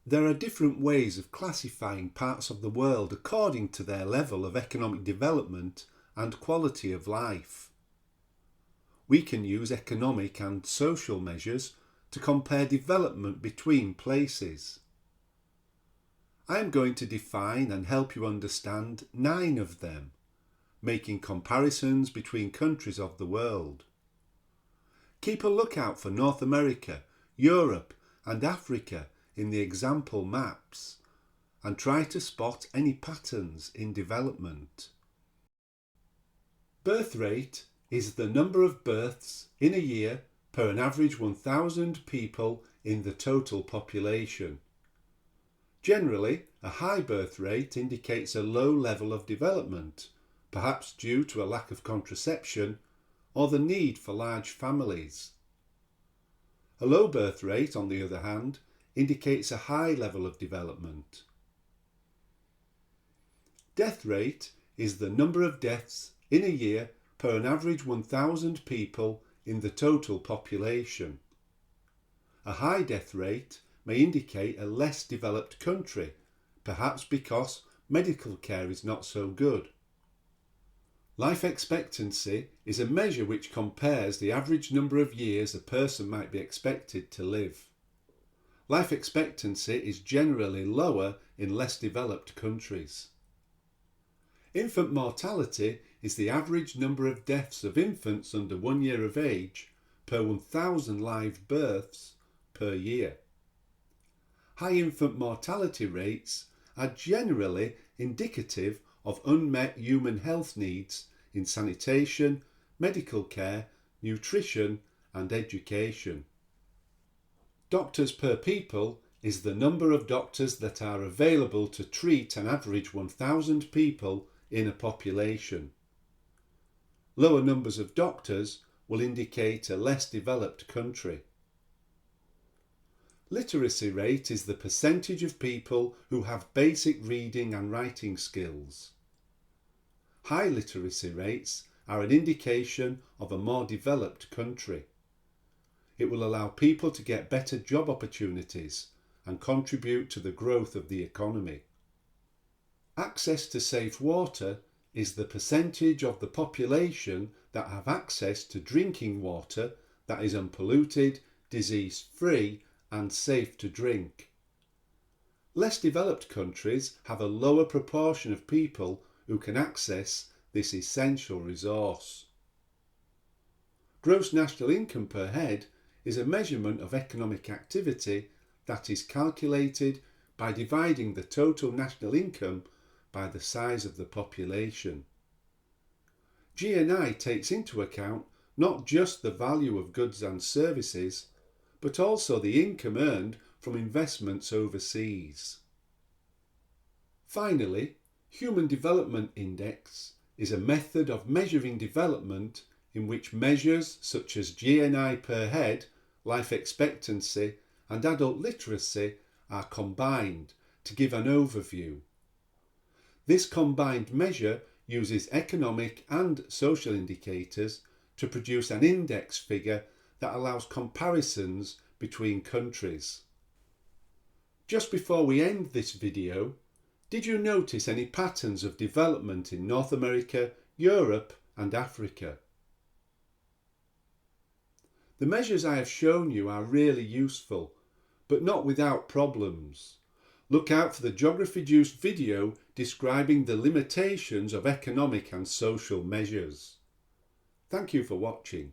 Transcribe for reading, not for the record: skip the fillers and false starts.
There are different ways of classifying parts of the world according to their level of economic development and quality of life. We can use economic and social measures to compare development between places. I am going to define and help you understand 9 of them, making comparisons between countries of the world. Keep a lookout for North America, Europe and Africa in the example maps and try to spot any patterns in development. Birth rate is the number of births in a year per an average 1,000 people in the total population. Generally, a high birth rate indicates a low level of development, perhaps due to a lack of contraception or the need for large families. A low birth rate, on the other hand, indicates a high level of development. Death rate is the number of deaths in a year per an average 1,000 people in the total population. A high death rate may indicate a less developed country, perhaps because medical care is not so good. Life expectancy is a measure which compares the average number of years a person might be expected to live. Life expectancy is generally lower in less developed countries. Infant mortality is the average number of deaths of infants under 1 year of age per 1,000 live births per year. High infant mortality rates are generally indicative of unmet human health needs in sanitation, medical care, nutrition and education. Doctors per people is the number of doctors that are available to treat an average 1,000 people in a population. Lower numbers of doctors will indicate a less developed country. Literacy rate is the percentage of people who have basic reading and writing skills. High literacy rates are an indication of a more developed country. It will allow people to get better job opportunities and contribute to the growth of the economy. Access to safe water is the percentage of the population that have access to drinking water that is unpolluted, disease-free and safe to drink. Less developed countries have a lower proportion of people who can access this essential resource. Gross national income per head is a measurement of economic activity that is calculated by dividing the total national income by the size of the population. GNI takes into account not just the value of goods and services, but also the income earned from investments overseas. Finally, Human Development Index is a method of measuring development in which measures such as GNI per head, life expectancy and adult literacy are combined to give an overview. This combined measure uses economic and social indicators to produce an index figure that allows comparisons between countries. Just before we end this video, did you notice any patterns of development in North America, Europe and Africa? The measures I have shown you are really useful, but not without problems. Look out for the Geography Juice video describing the limitations of economic and social measures. Thank you for watching.